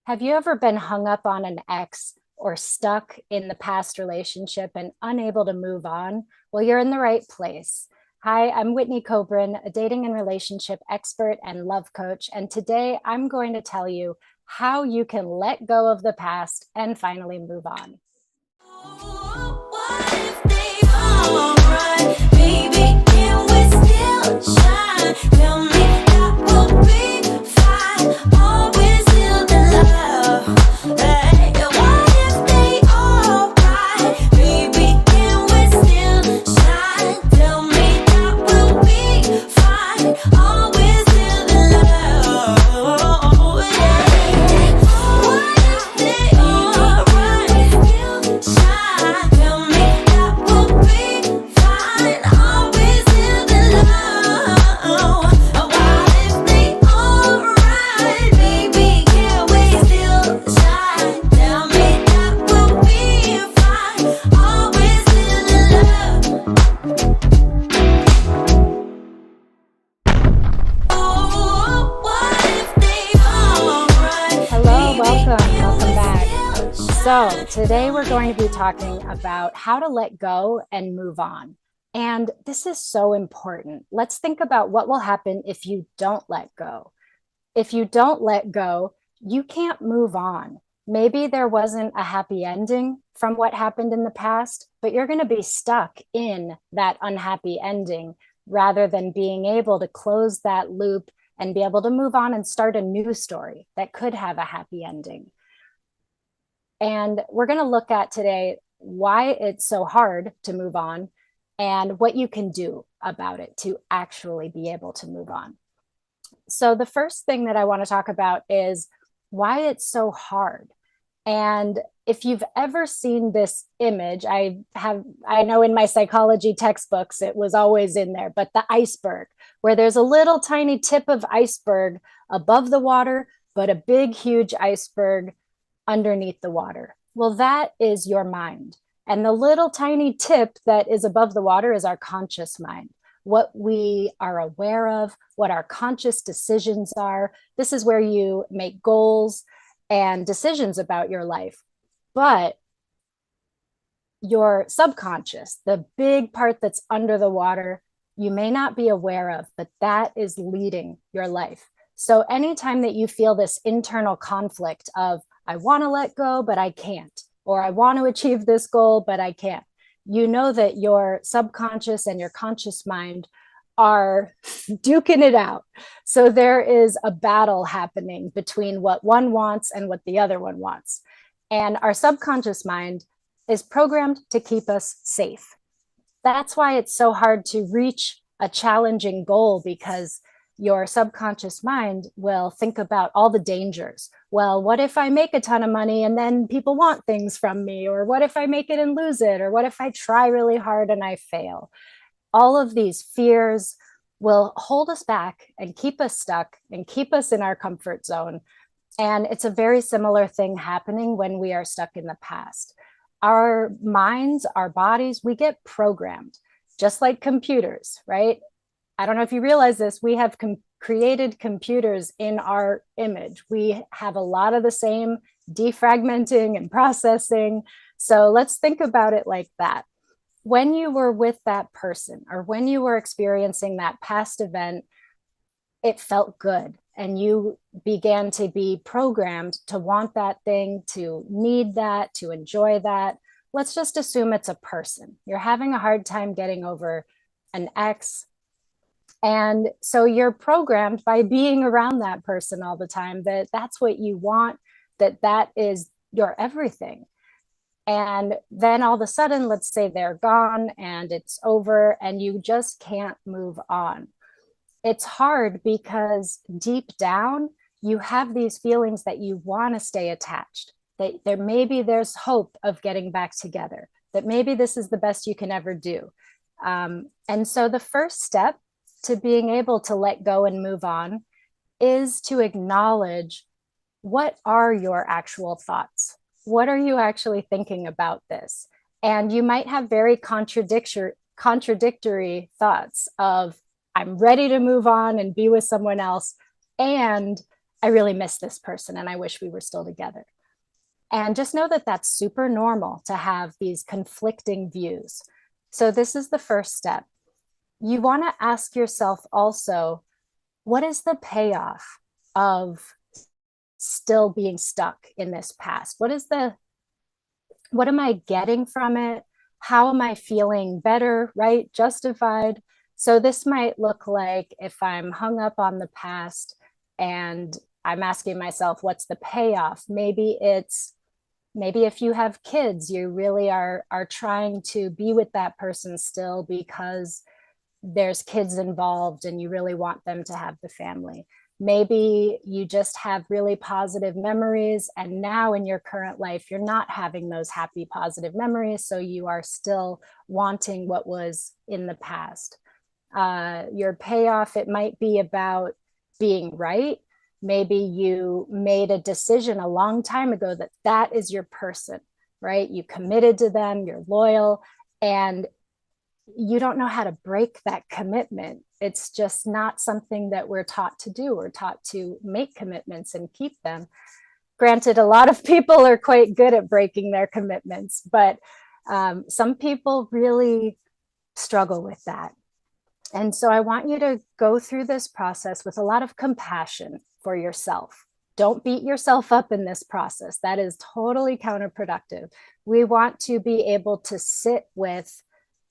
Have you ever been hung up on an ex or stuck in the past relationship and unable to move on? Well, you're in the right place. Hi, I'm Whitney Cobrin, a dating and relationship expert and love coach. And today I'm going to tell you how you can let go of the past and finally move on. What if they all right? Baby, can we still shine? Tell me that we'll be fine. Always still in love. Hey, what if they all right? Baby, can we still shine? Tell me that we'll be fine. Always still in love. Yeah. What if they all right? Still shine. Tell me that we'll be fine. Always still in love. What if they all right? Baby, can we still shine? Tell me that we'll be fine. Always still in love. Oh, what if they all right? Hello, Baby, welcome, can welcome we back. still So, shine? today Tell we're me. going to be talking about how to let go and move on. And this is so important. Let's think about what will happen if you don't let go. If you don't let go, you can't move on. Maybe there wasn't a happy ending from what happened in the past, but you're going to be stuck in that unhappy ending rather than being able to close that loop and be able to move on and start a new story that could have a happy ending. And we're going to look at today why it's so hard to move on and what you can do about it to actually be able to move on. So, the first thing that I want to talk about is why it's so hard. And if you've ever seen this image, I know in my psychology textbooks it was always in there, but the iceberg, where there's a little tiny tip of iceberg above the water, but a big, huge iceberg underneath the water. Well, that is your mind. And the little tiny tip that is above the water is our conscious mind, what we are aware of, what our conscious decisions are. This is where you make goals and decisions about your life. But your subconscious, the big part that's under the water, you may not be aware of, but that is leading your life. So anytime that you feel this internal conflict of, I want to let go, but I can't, or I want to achieve this goal, but I can't, you know that your subconscious and your conscious mind are duking it out. So there is a battle happening between what one wants and what the other one wants. And our subconscious mind is programmed to keep us safe. That's why it's so hard to reach a challenging goal, because your subconscious mind will think about all the dangers. Well, what if I make a ton of money and then people want things from me? Or what if I make it and lose it? Or what if I try really hard and I fail? All of these fears will hold us back and keep us stuck and keep us in our comfort zone. And it's a very similar thing happening when we are stuck in the past. Our minds, our bodies, we get programmed just like computers, right? I don't know if you realize this, we have created computers in our image. We have a lot of the same defragmenting and processing. So let's think about it like that. When you were with that person or when you were experiencing that past event, it felt good. And you began to be programmed to want that thing, to need that, to enjoy that. Let's just assume it's a person. You're having a hard time getting over an ex. And so you're programmed by being around that person all the time that that's what you want, that that is your everything. And then all of a sudden, let's say they're gone and it's over and you just can't move on. It's hard because deep down, you have these feelings that you want to stay attached, that there maybe there's hope of getting back together, that maybe this is the best you can ever do. And so the first step to being able to let go and move on is to acknowledge, what are your actual thoughts? What are you actually thinking about this? And you might have very contradictory thoughts of, I'm ready to move on and be with someone else, and I really miss this person and I wish we were still together. And just know that that's super normal to have these conflicting views. So, this is the first step. You want to ask yourself also, what is the payoff of still being stuck in this past? What am I getting from it? How am I feeling better, right? Justified. So this might look like if I'm hung up on the past and I'm asking myself, what's the payoff? Maybe if you have kids, you really are trying to be with that person still because there's kids involved and you really want them to have the family. Maybe you just have really positive memories, and now in your current life, you're not having those happy, positive memories. So you are still wanting what was in the past. Your payoff, it might be about being right. Maybe you made a decision a long time ago that that is your person, right? You committed to them, you're loyal, and you don't know how to break that commitment. It's just not something that we're taught to do. We're taught to make commitments and keep them. Granted, a lot of people are quite good at breaking their commitments, but some people really struggle with that. And so I want you to go through this process with a lot of compassion for yourself. Don't beat yourself up in this process. That is totally counterproductive. We want to be able to sit with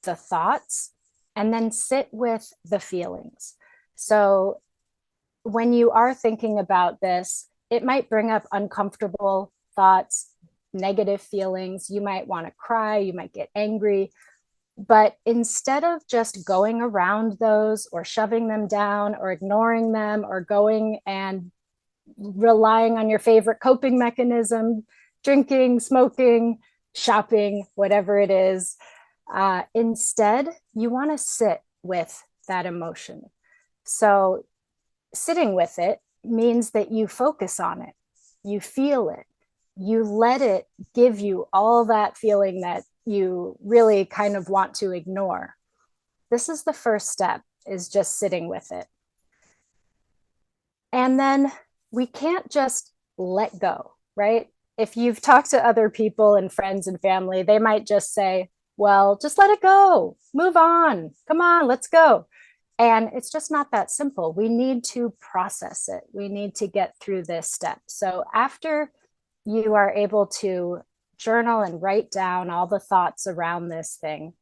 the thoughts and then sit with the feelings. So when you are thinking about this, it might bring up uncomfortable thoughts, negative feelings. You might want to cry, you might get angry. But instead of just going around those or shoving them down or ignoring them or going and relying on your favorite coping mechanism, drinking, smoking, shopping, whatever it is, instead, you want to sit with that emotion. So sitting with it means that you focus on it, you feel it, you let it give you all that feeling that you really kind of want to ignore. This is the first step, is just sitting with it. And then we can't just let go, right? If you've talked to other people and friends and family, they might just say, well, just let it go, move on, come on, let's go. And it's just not that simple. We need to process it. We need to get through this step. So after you are able to journal and write down all the thoughts around this thing,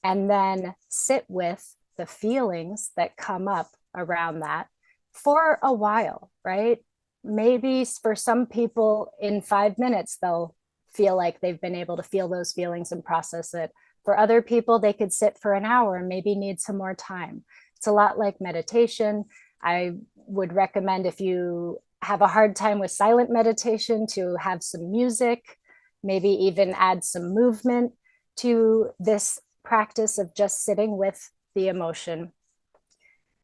and then sit with the feelings that come up around that for a while, right? Maybe for some people in 5 minutes, they'll feel like they've been able to feel those feelings and process it. For other people, they could sit for an hour and maybe need some more time. It's a lot like meditation. I would recommend, if you have a hard time with silent meditation, to have some music, maybe even add some movement to this practice of just sitting with the emotion.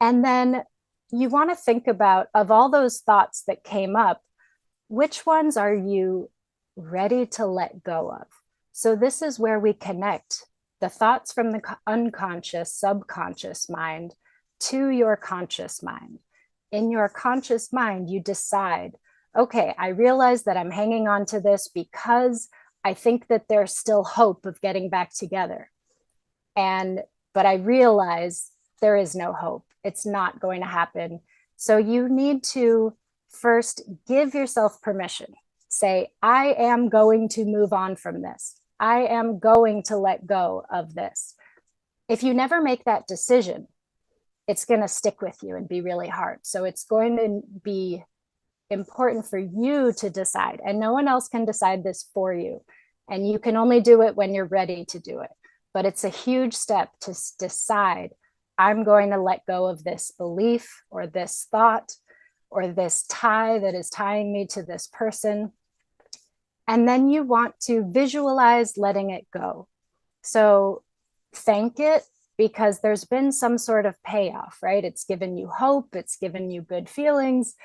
And then you want to think about, of all those thoughts that came up, which ones are you ready to let go of? So this is where we connect the thoughts from the unconscious, subconscious mind to your conscious mind. In your conscious mind, you decide, okay, I realize that I'm hanging on to this because I think that there's still hope of getting back together. But I realize there is no hope. It's not going to happen. So you need to first give yourself permission. Say, I am going to move on from this. I am going to let go of this. If you never make that decision, it's going to stick with you and be really hard. So it's going to be important for you to decide, and no one else can decide this for you. And you can only do it when you're ready to do it. But it's a huge step to decide, I'm going to let go of this belief or this thought or this tie that is tying me to this person. And then you want to visualize letting it go. So thank it, because there's been some sort of payoff, right? It's given you hope, it's given you good feelings.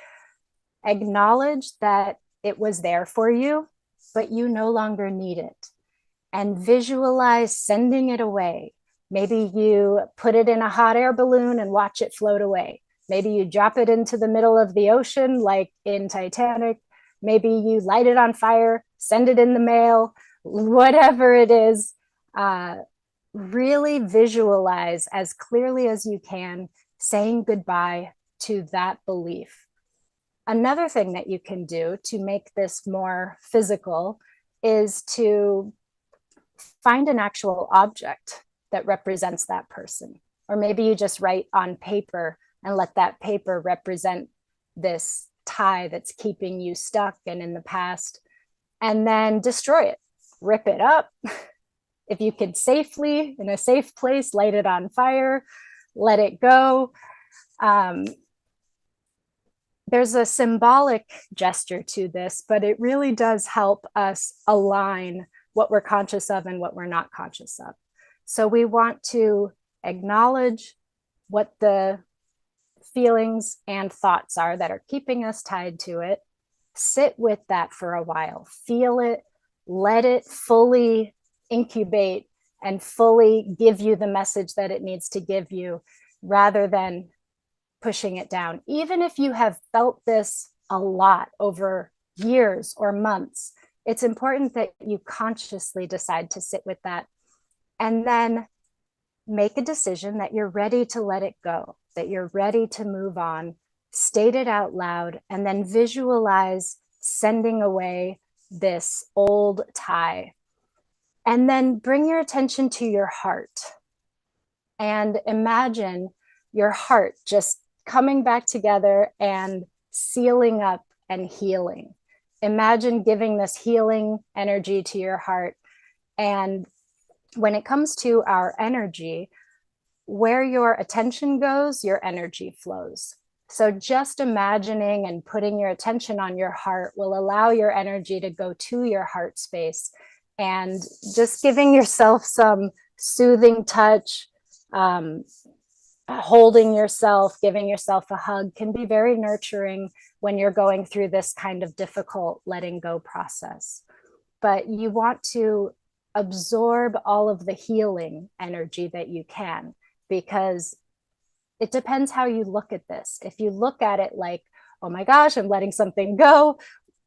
Acknowledge that it was there for you, but you no longer need it. And visualize sending it away. Maybe you put it in a hot air balloon and watch it float away. Maybe you drop it into the middle of the ocean, like in Titanic. Maybe you light it on fire, send it in the mail, whatever it is. Really visualize as clearly as you can saying goodbye to that belief. Another thing that you can do to make this more physical is to find an actual object that represents that person. Or maybe you just write on paper and let that paper represent this tie that's keeping you stuck and in the past, and then destroy it, rip it up. If you could safely, in a safe place, light it on fire, let it go. There's a symbolic gesture to this, but it really does help us align what we're conscious of and what we're not conscious of. So we want to acknowledge what the feelings and thoughts are that are keeping us tied to it. Sit with that for a while, feel it, let it fully incubate and fully give you the message that it needs to give you, rather than pushing it down. Even if you have felt this a lot over years or months, it's important that you consciously decide to sit with that and then make a decision that you're ready to let it go, that you're ready to move on, state it out loud, and then visualize sending away this old tie. And then bring your attention to your heart and imagine your heart just coming back together and sealing up and healing. Imagine giving this healing energy to your heart. And when it comes to our energy, where your attention goes, your energy flows. So just imagining and putting your attention on your heart will allow your energy to go to your heart space, and just giving yourself some soothing touch, holding yourself, giving yourself a hug can be very nurturing when you're going through this kind of difficult letting go process. But you want to absorb all of the healing energy that you can, because it depends how you look at this. If you look at it like, oh my gosh, I'm letting something go,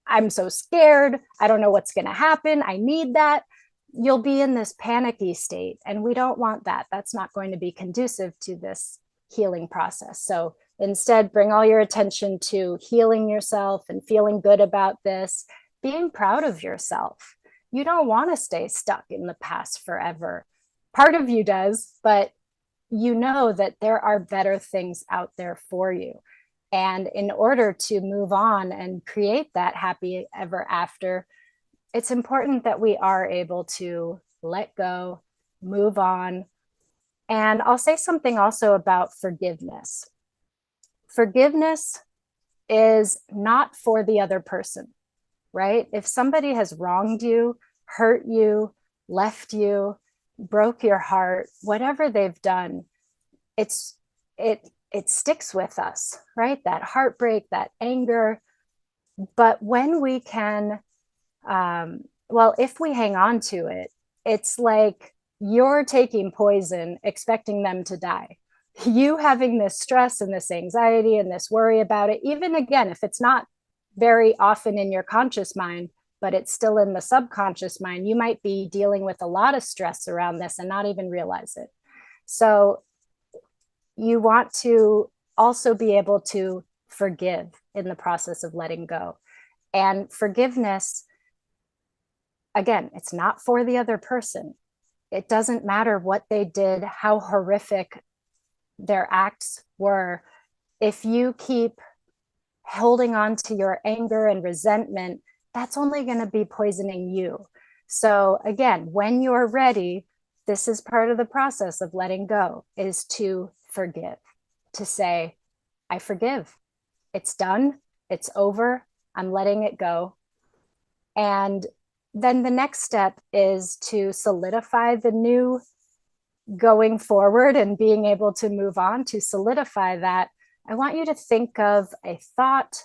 I'm so scared, I don't know what's going to happen, I need that, you'll be in this panicky state. And we don't want that. That's not going to be conducive to this healing process. So instead, bring all your attention to healing yourself and feeling good about this, being proud of yourself. You don't want to stay stuck in the past forever. Part of you does, but you know that there are better things out there for you. And in order to move on and create that happy ever after, it's important that we are able to let go, move on. And I'll say something also about forgiveness. Forgiveness is not for the other person, right? If somebody has wronged you, hurt you, left you, broke your heart, whatever they've done, it sticks with us, right? That heartbreak, that anger. But when we can, if we hang on to it, it's like you're taking poison, expecting them to die. You having this stress and this anxiety and this worry about it, even again, if it's not very often in your conscious mind, but it's still in the subconscious mind, you might be dealing with a lot of stress around this and not even realize it. So you want to also be able to forgive in the process of letting go. And forgiveness, again, it's not for the other person. It doesn't matter what they did, how horrific their acts were. If you keep holding on to your anger and resentment, that's only going to be poisoning you. So again, when you're ready, this is part of the process of letting go, is to forgive, to say, I forgive. It's done. It's over. I'm letting it go. And then the next step is to solidify the new going forward and being able to move on. To solidify that, I want you to think of a thought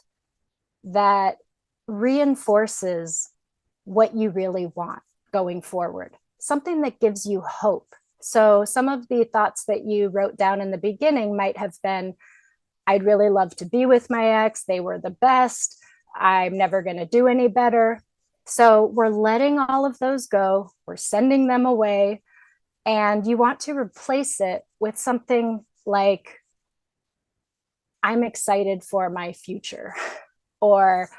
that reinforces what you really want going forward, something that gives you hope. So some of the thoughts that you wrote down in the beginning might have been, I'd really love to be with my ex. They were the best. I'm never going to do any better. So we're letting all of those go. We're sending them away. And you want to replace it with something like, I'm excited for my future, or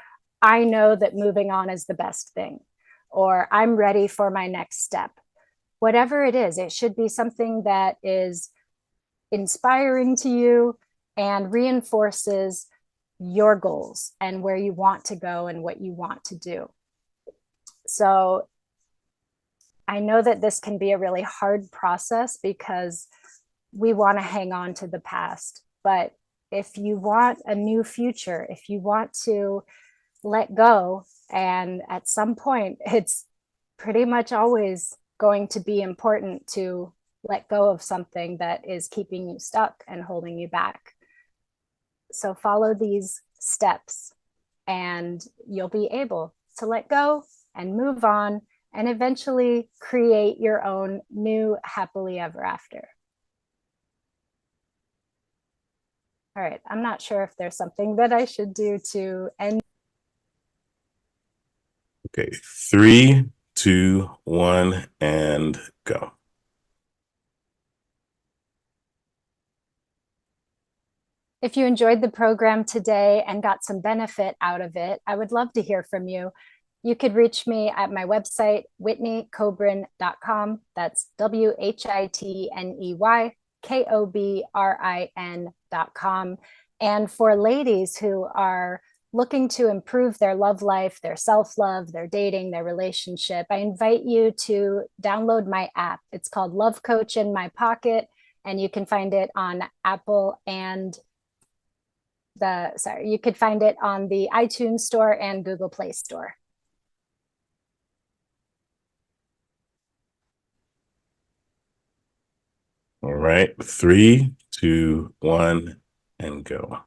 I know that moving on is the best thing, or I'm ready for my next step. Whatever it is, it should be something that is inspiring to you and reinforces your goals and where you want to go and what you want to do. So I know that this can be a really hard process because we want to hang on to the past. But if you want a new future, if you want to let go, and at some point, it's pretty much always going to be important to let go of something that is keeping you stuck and holding you back. So follow these steps and you'll be able to let go and move on and eventually create your own new happily ever after. All right, I'm not sure if there's something that I should do to end. Okay, 3, 2, 1, and go. If you enjoyed the program today and got some benefit out of it, I would love to hear from you. You could reach me at my website, whitneykobrin.com. That's WHITNEYKOBRIN.com. And for ladies who are looking to improve their love life, their self-love, their dating, their relationship, I invite you to download my app. It's called Love Coach in My Pocket, and you can find it on Apple and you could find it on the iTunes Store and Google Play Store. All right, 3, 2, 1, and go.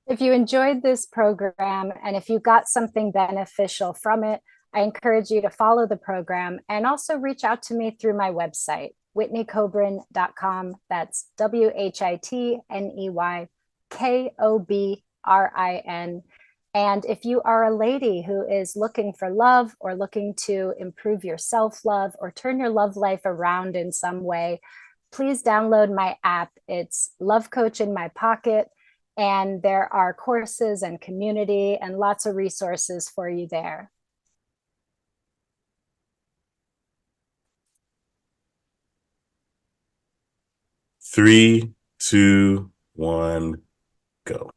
If you enjoyed this program and if you got something beneficial from it, I encourage you to follow the program and also reach out to me through my website, whitneykobrin.com. That's WHITNEYKOBRIN. And if you are a lady who is looking for love or looking to improve your self-love or turn your love life around in some way, please download my app. It's Love Coach in My Pocket, and there are courses and community and lots of resources for you there. Three, 2, 1, go.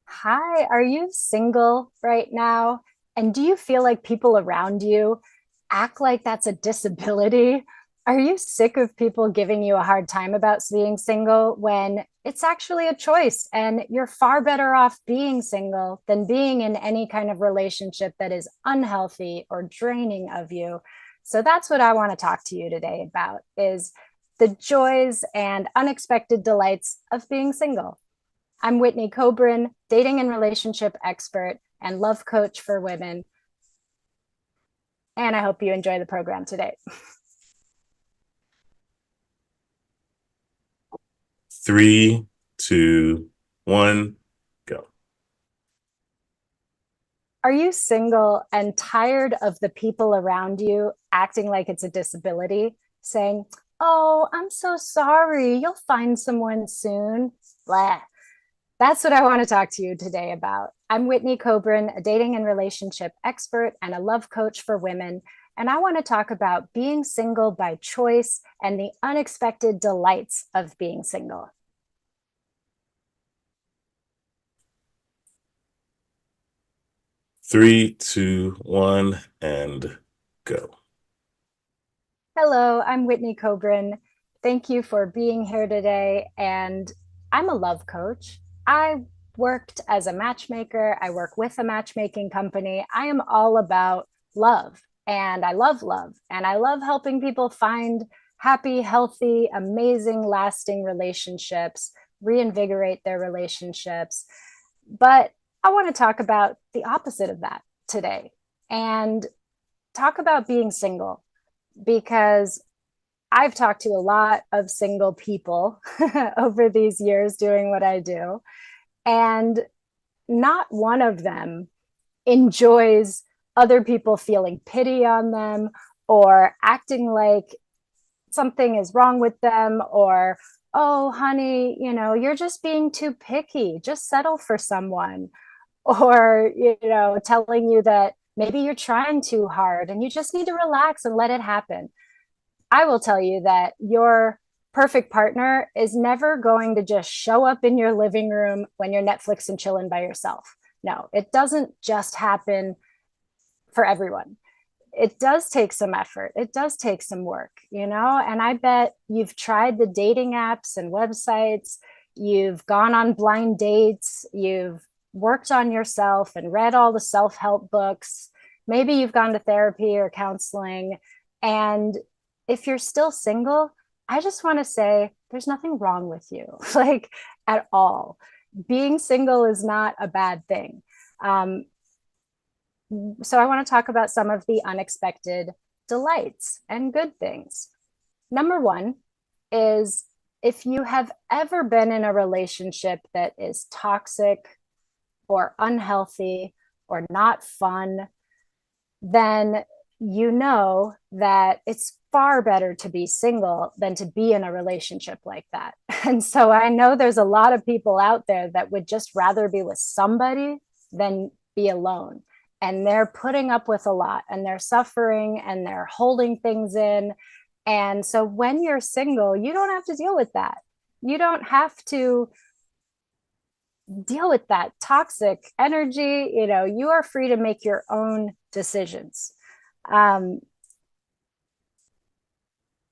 Hi, are you single right now? And do you feel like people around you act like that's a disability? Are you sick of people giving you a hard time about being single when it's actually a choice and you're far better off being single than being in any kind of relationship that is unhealthy or draining of you? So that's what I want to talk to you today about, is the joys and unexpected delights of being single. I'm Whitney Kobrin, dating and relationship expert and love coach for women. And I hope you enjoy the program today. 3, 2, 1, go. Are you single and tired of the people around you acting like it's a disability, saying, "Oh, I'm so sorry, you'll find someone soon"? Blah. That's what I want to talk to you today about. I'm Whitney Kobrin, a dating and relationship expert and a love coach for women. And I want to talk about being single by choice and the unexpected delights of being single. Three, 2, 1, and go. Hello, I'm Whitney Kobrin. Thank you for being here today. And I'm a love coach. I worked as a matchmaker. I work with a matchmaking company. I am all about love, and I love love, and I love helping people find happy, healthy, amazing, lasting relationships, reinvigorate their relationships. But I want to talk about the opposite of that today and talk about being single, because I've talked to a lot of single people over these years doing what I do, and not one of them enjoys other people feeling pity on them or acting like something is wrong with them, or, oh, honey, you're just being too picky. Just settle for someone. Or, telling you that maybe you're trying too hard and you just need to relax and let it happen. I will tell you that your perfect partner is never going to just show up in your living room when you're Netflix and chilling by yourself. No, it doesn't just happen for everyone. It does take some effort. It does take some work, and I bet you've tried the dating apps and websites. You've gone on blind dates. You've worked on yourself and read all the self-help books. Maybe you've gone to therapy or counseling. And if you're still single, I just want to say there's nothing wrong with you, like, at all. Being single is not a bad thing. So I want to talk about some of the unexpected delights and good things. Number one is, if you have ever been in a relationship that is toxic or unhealthy or not fun, then you know that it's far better to be single than to be in a relationship like that. And so I know there's a lot of people out there that would just rather be with somebody than be alone. And they're putting up with a lot, and they're suffering, and they're holding things in. And so when you're single, you don't have to deal with that. You don't have to deal with that toxic energy. You are free to make your own decisions.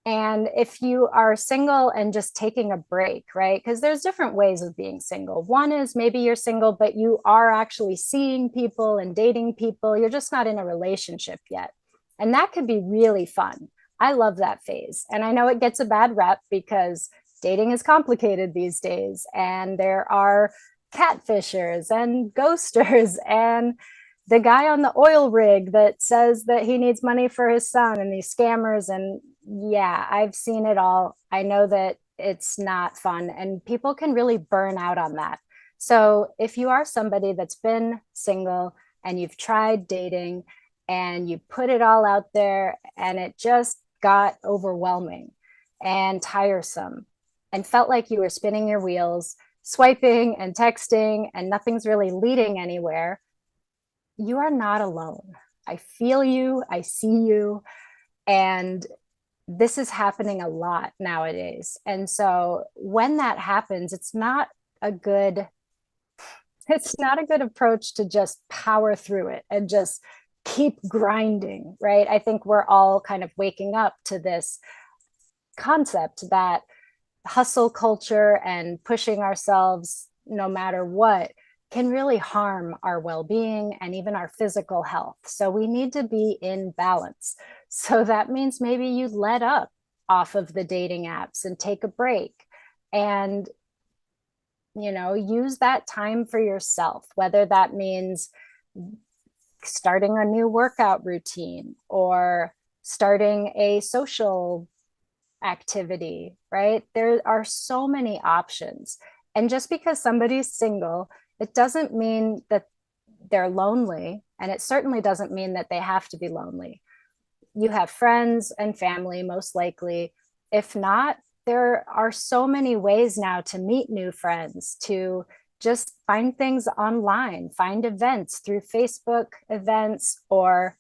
And if you are single and just taking a break, right? Because there's different ways of being single. One is maybe you're single, but you are actually seeing people and dating people. You're just not in a relationship yet. And that could be really fun. I love that phase. And I know it gets a bad rep because dating is complicated these days. And there are catfishers and ghosters and the guy on the oil rig that says that he needs money for his son, and these scammers. And yeah, I've seen it all. I know that it's not fun, and people can really burn out on that. So if you are somebody that's been single and you've tried dating and you put it all out there and it just got overwhelming and tiresome and felt like you were spinning your wheels, swiping and texting, and nothing's really leading anywhere, you are not alone. I feel you, I see you, and this is happening a lot nowadays. And so when that happens, it's not a good approach to just power through it and just keep grinding, right? I think we're all kind of waking up to this concept that hustle culture and pushing ourselves no matter what can really harm our well-being and even our physical health. So we need to be in balance. So that means maybe you let up off of the dating apps and take a break and, use that time for yourself, whether that means starting a new workout routine or starting a social activity, right? There are so many options. And just because somebody's single, it doesn't mean that they're lonely. And it certainly doesn't mean that they have to be lonely. You have friends and family, most likely. If not, there are so many ways now to meet new friends, to just find things online, find events through Facebook events or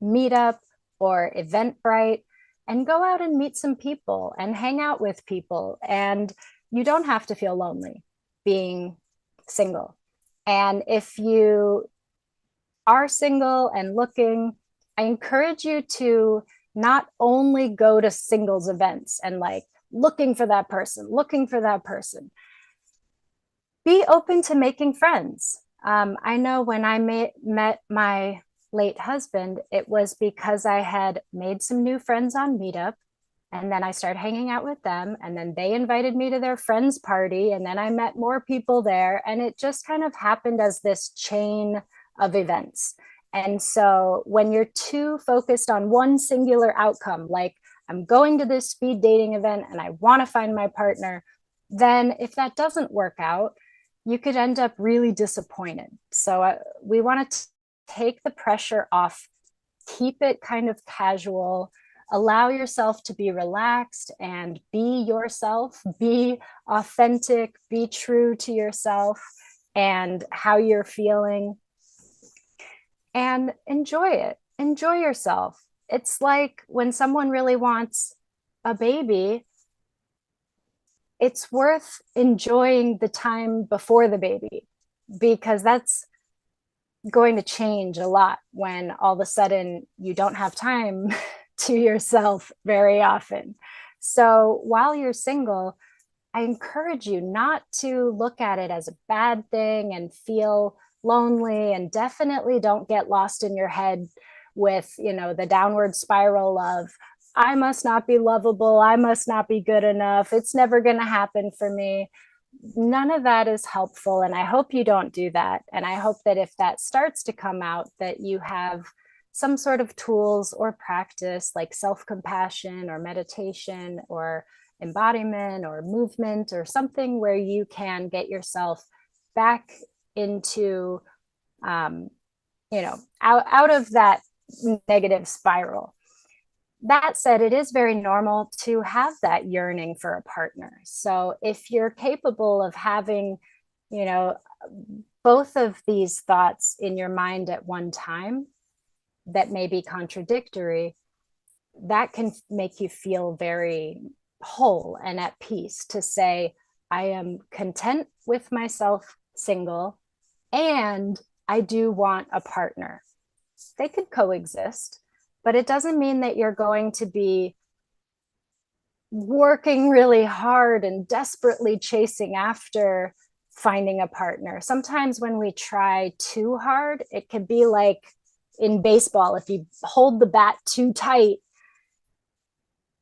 Meetup or Eventbrite, and go out and meet some people and hang out with people. And you don't have to feel lonely being single. And if you are single and looking, I encourage you to not only go to singles events and like looking for that person. Be open to making friends. I know when I met my late husband, it was because I had made some new friends on Meetup, and then I started hanging out with them, and then they invited me to their friend's party, and then I met more people there, and it just kind of happened as this chain of events. And so when you're too focused on one singular outcome, like I'm going to this speed dating event and I want to find my partner, then if that doesn't work out, you could end up really disappointed. So we want to take the pressure off, keep it kind of casual, allow yourself to be relaxed and be yourself, be authentic, be true to yourself and how you're feeling, and enjoy it. Enjoy yourself. It's like when someone really wants a baby, it's worth enjoying the time before the baby, because that's going to change a lot when all of a sudden you don't have time to yourself very often. So while you're single, I encourage you not to look at it as a bad thing and feel lonely, and definitely don't get lost in your head with, the downward spiral of, I must not be lovable, I must not be good enough, it's never going to happen for me. None of that is helpful, and I hope you don't do that. And I hope that if that starts to come out, that you have some sort of tools or practice like self-compassion or meditation or embodiment or movement or something where you can get yourself back into out of that negative spiral. That said, it is very normal to have that yearning for a partner. So if you're capable of having, both of these thoughts in your mind at one time that may be contradictory, that can make you feel very whole and at peace to say, I am content with myself single, and I do want a partner. They could coexist, but it doesn't mean that you're going to be working really hard and desperately chasing after finding a partner. Sometimes when we try too hard, it could be like in baseball, if you hold the bat too tight,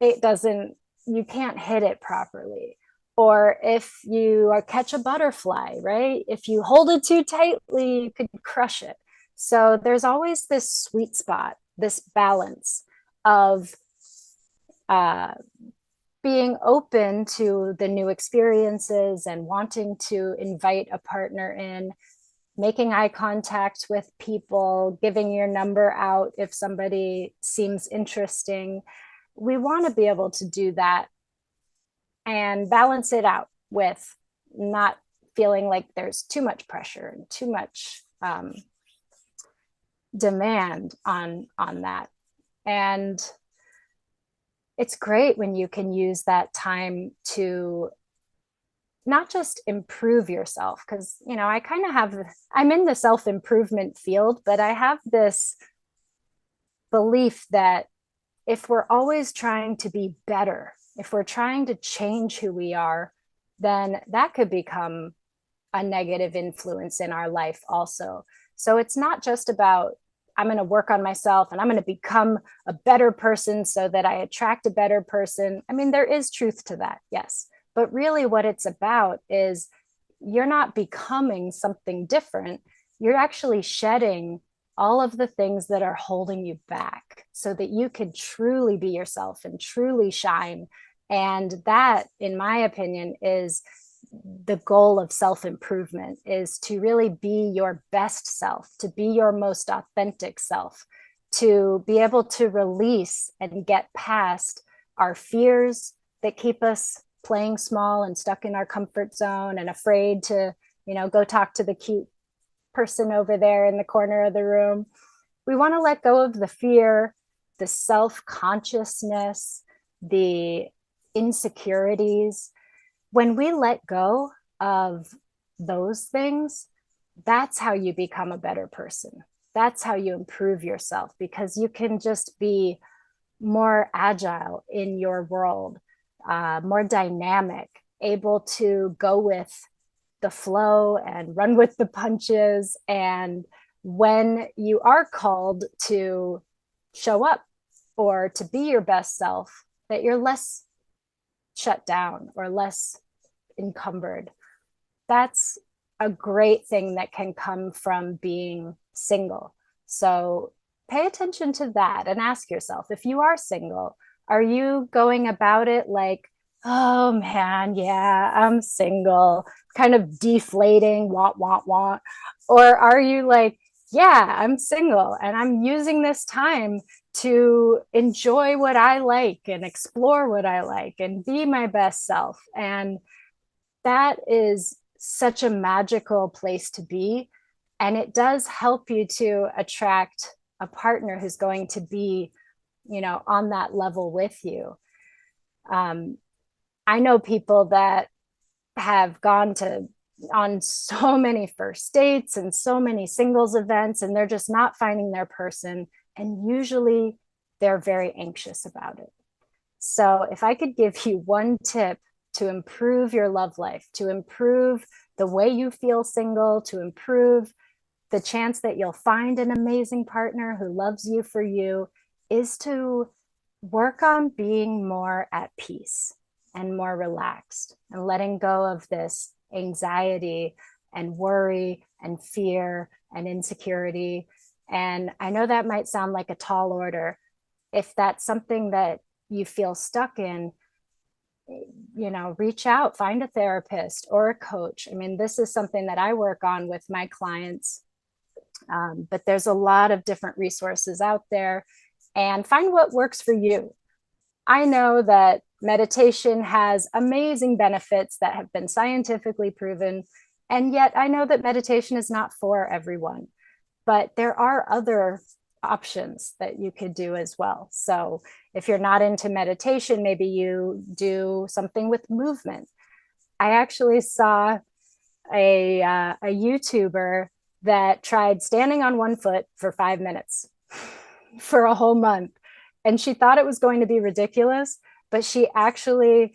you can't hit it properly. Or if you catch a butterfly, right? If you hold it too tightly, you could crush it. So there's always this sweet spot, this balance of being open to the new experiences and wanting to invite a partner in, making eye contact with people, giving your number out if somebody seems interesting. We want to be able to do that and balance it out with not feeling like there's too much pressure and too much demand on that. And it's great when you can use that time to not just improve yourself, because I kind of I'm in the self-improvement field, but I have this belief that if we're always trying to be better, if we're trying to change who we are, then that could become a negative influence in our life also. So it's not just about, I'm going to work on myself and I'm going to become a better person so that I attract a better person. I mean, there is truth to that, yes. But really what it's about is you're not becoming something different. You're actually shedding all of the things that are holding you back so that you can truly be yourself and truly shine. And that, in my opinion, is the goal of self-improvement, is to really be your best self, to be your most authentic self, to be able to release and get past our fears that keep us playing small and stuck in our comfort zone and afraid to, go talk to the cute person over there in the corner of the room. We want to let go of the fear, the self-consciousness, the insecurities. When we let go of those things, that's how you become a better person. That's how you improve yourself, because you can just be more agile in your world, more dynamic, able to go with the flow and run with the punches. And when you are called to show up or to be your best self, that you're less shut down or less encumbered. That's a great thing that can come from being single. So pay attention to that and ask yourself, if you are single, Are you going about it like, oh man, yeah, I'm single, kind of deflating, want? Or are you like, yeah, I'm single and I'm using this time to enjoy what I like and explore what I like and be my best self? And that is such a magical place to be. And it does help you to attract a partner who's going to be, on that level with you. Um, I know people that have gone to on so many first dates and so many singles events, and they're just not finding their person. And usually they're very anxious about it. So if I could give you one tip to improve your love life, to improve the way you feel single, to improve the chance that you'll find an amazing partner who loves you for you, is to work on being more at peace and more relaxed and letting go of this anxiety and worry and fear and insecurity. And I know that might sound like a tall order. If that's something that you feel stuck in, reach out, find a therapist or a coach. I mean, this is something that I work on with my clients. But there's a lot of different resources out there, and find what works for you. I know that meditation has amazing benefits that have been scientifically proven. And yet I know that meditation is not for everyone, but there are other options that you could do as well. So if you're not into meditation, maybe you do something with movement. I actually saw a YouTuber that tried standing on one foot for 5 minutes for a whole month. And she thought it was going to be ridiculous, but she actually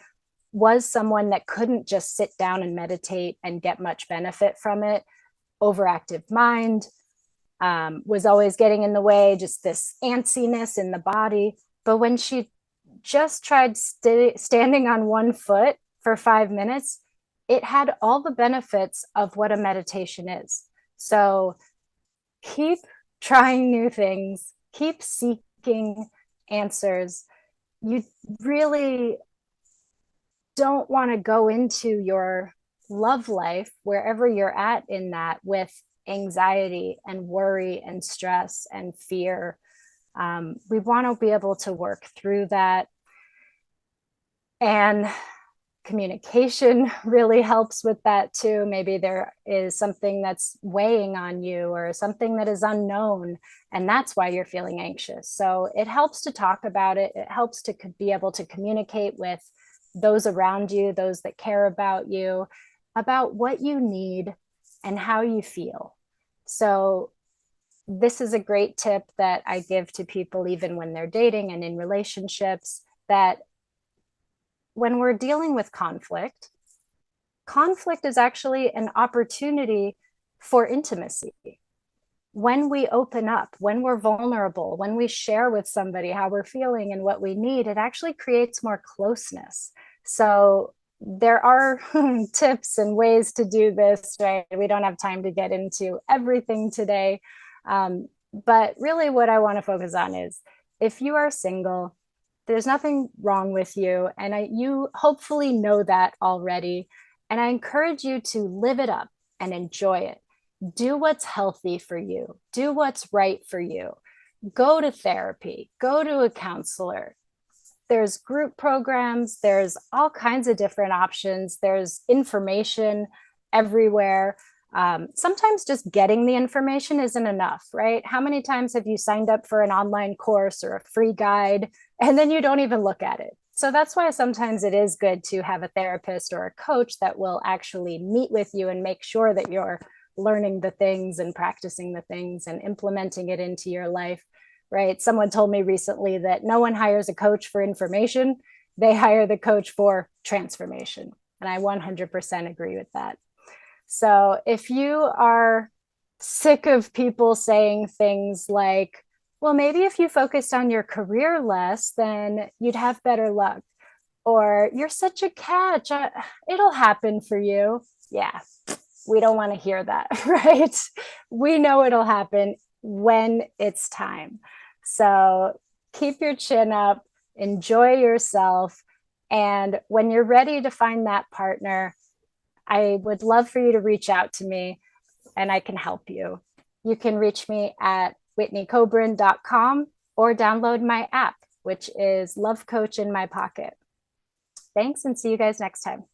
was someone that couldn't just sit down and meditate and get much benefit from it. Overactive mind, was always getting in the way, just this antsiness in the body. But when she just tried standing on one foot for 5 minutes, it had all the benefits of what a meditation is. So keep trying new things, keep seeking answers. You really don't want to go into your love life, wherever you're at in that, with anxiety and worry and stress and fear. We want to be able to work through that. And communication really helps with that too. Maybe there is something that's weighing on you or something that is unknown, and that's why you're feeling anxious. So it helps to talk about it. It helps to be able to communicate with those around you, those that care about you, about what you need and how you feel. So this is a great tip that I give to people, even when they're dating and in relationships, that when we're dealing with conflict is actually an opportunity for intimacy. When we open up, when we're vulnerable, when we share with somebody how we're feeling and what we need, it actually creates more closeness. So there are tips and ways to do this, right? We don't have time to get into everything today. But really what I want to focus on is, if you are single, there's nothing wrong with you. And you hopefully know that already. And I encourage you to live it up and enjoy it. Do what's healthy for you. Do what's right for you. Go to therapy. Go to a counselor. There's group programs. There's all kinds of different options. There's information everywhere. Sometimes just getting the information isn't enough, right? How many times have you signed up for an online course or a free guide and then you don't even look at it? So that's why sometimes it is good to have a therapist or a coach that will actually meet with you and make sure that you're learning the things and practicing the things and implementing it into your life, right? Someone told me recently that no one hires a coach for information. They hire the coach for transformation. And I 100% agree with that. So if you are sick of people saying things like, well, maybe if you focused on your career less, then you'd have better luck. Or you're such a catch, it'll happen for you. Yeah, we don't want to hear that, right? We know it'll happen when it's time. So keep your chin up, enjoy yourself. And when you're ready to find that partner, I would love for you to reach out to me and I can help you. You can reach me at whitneycobrin.com or download my app, which is Love Coach in My Pocket. Thanks, and see you guys next time.